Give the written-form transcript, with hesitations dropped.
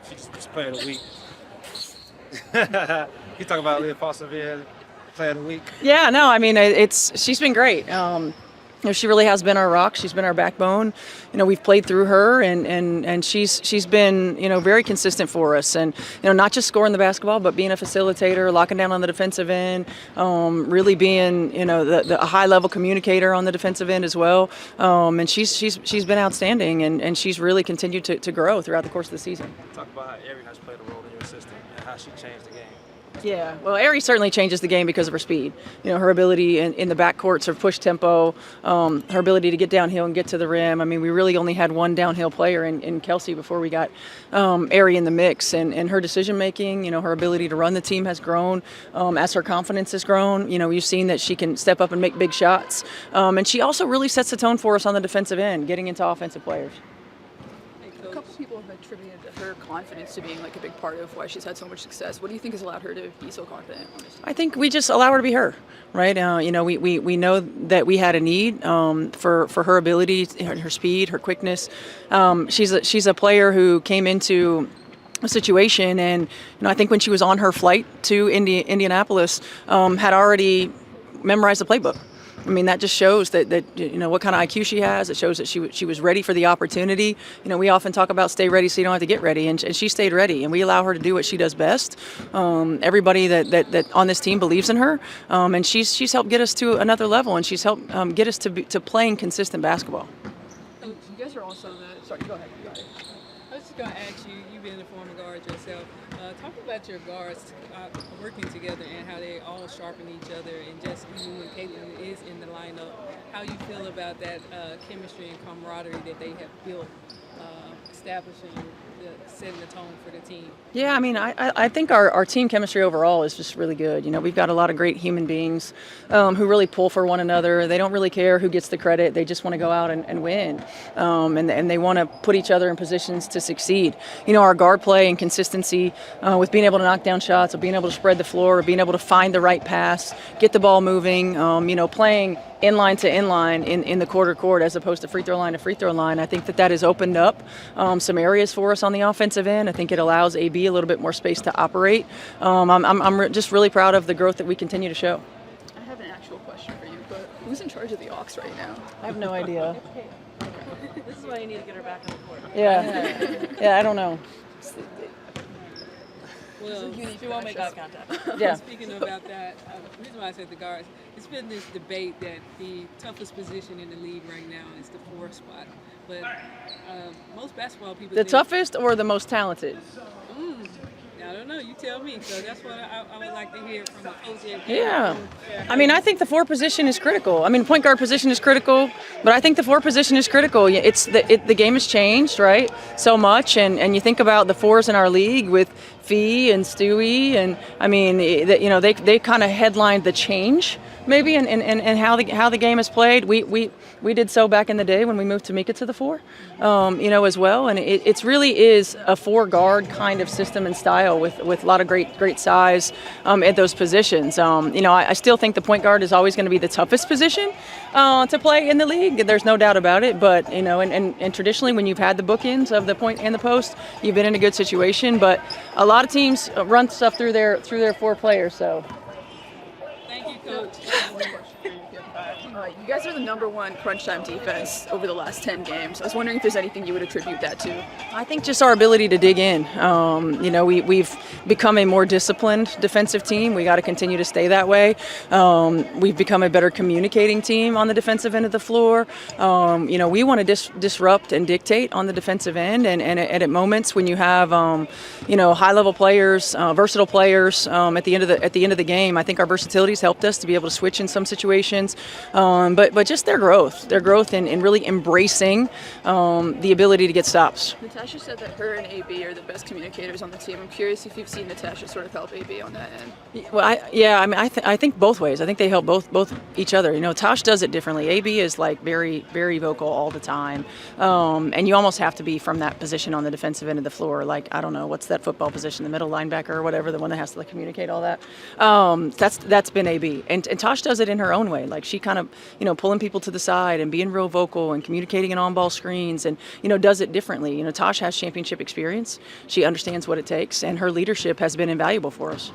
She's player of the week. You talk about Aliyah Foster being player of the week. Yeah, no, I mean, she's been great. She really has been our rock. She's been our backbone. We've played through her, and she's been very consistent for us. And not just scoring the basketball, but being a facilitator, locking down on the defensive end, really being the high level communicator on the defensive end as well. And she's been outstanding, and she's really continued to grow throughout the course of the season. Talk about how Ari has played a role in your system and how she changed the game. Yeah, well, Ari certainly changes the game because of her speed. Her ability in the backcourt to push tempo, her ability to get downhill and get to the rim. I mean, we really only had one downhill player in Kelsey before we got Ari in the mix. And her decision making, her ability to run the team has grown as her confidence has grown. You've seen that she can step up and make big shots. And she also really sets the tone for us on the defensive end, getting into offensive players. A couple people have attributed her confidence to being like a big part of why she's had so much success. What do you think has allowed her to be so confident? I think we just allow her to be her, right? We know that we had a need for her ability, her speed, her quickness. She's a player who came into a situation, and I think when she was on her flight to Indianapolis, had already memorized the playbook. I mean, that just shows that what kind of IQ she has. It shows that she was ready for the opportunity. We often talk about stay ready so you don't have to get ready, and she stayed ready, and we allow her to do what she does best. Everybody that on this team believes in her, and she's helped get us to another level, and she's helped get us to playing consistent basketball. You guys are also sorry, go ahead. I was just going to ask you, you've been a former guard yourself, talk about your guards working together and how they all sharpen each other, and just even when Caitlin is in the lineup, how you feel about that chemistry and camaraderie that they have built, establishing, setting the tone for the team. Yeah, I mean, I think our team chemistry overall is just really good. We've got a lot of great human beings who really pull for one another. They don't really care who gets the credit. They just want to go out and win, and they want to put each other in positions to succeed. Our guard play and consistency with being able to knock down shots, of being able to spread the floor, of being able to find the right pass, get the ball moving, playing inline to inline in the quarter court as opposed to free throw line to free throw line. I think that has opened up some areas for us on the offensive end. I think it allows AB a little bit more space to operate. I'm just really proud of the growth that we continue to show. I have an actual question for you, but who's in charge of the Ox right now? I have no idea. This is why you need to get her back on the court. Yeah, I don't know. Well, She won't make eye contact. Yeah. speaking about that, the reason why I said the guards, it's been this debate that the toughest position in the league right now is the 4 spot. But most basketball people The think, toughest or the most talented? I don't know, you tell me. So that's what I would like to hear from a coach. Yeah. I mean, I think the 4 position is critical. I mean, point guard position is critical, but I think the 4 position is critical. The game has changed, right, so much, and you think about the 4s in our league with Fee and Stewie, and I mean, they kind of headlined the change maybe and how the game is played. We did so back in the day when we moved Tamika to the 4, as well, and it really is a 4 guard kind of system and style with a lot of great size at those positions. I still think the point guard is always going to be the toughest position to play in the league. There's no doubt about it. But and traditionally, when you've had the bookends of the point and the post, you've been in a good situation. But a lot of teams run stuff through their 4 players. So. Thank you, Coach. You guys are the #1 crunch time defense over the last 10 games. I was wondering if there's anything you would attribute that to. I think just our ability to dig in. We've become a more disciplined defensive team. We got to continue to stay that way. We've become a better communicating team on the defensive end of the floor. We want to disrupt and dictate on the defensive end, and at moments when you have high-level players, versatile players at the end of the game, I think our versatility has helped us to be able to switch in some situations. But just their growth in really embracing the ability to get stops. Natasha said that her and AB are the best communicators on the team. I'm curious if you've seen Natasha sort of help AB on that end. Well, I think both ways. I think they help both each other. Tosh does it differently. AB is like very, very vocal all the time, and you almost have to be from that position on the defensive end of the floor. Like, I don't know, what's that football position, the middle linebacker or whatever, the one that has to communicate all that. That's been AB, and Tosh does it in her own way. Like, she kind of pulling pulling people to the side and being real vocal and communicating in on-ball screens and, does it differently. Natasha has championship experience. She understands what it takes, and her leadership has been invaluable for us.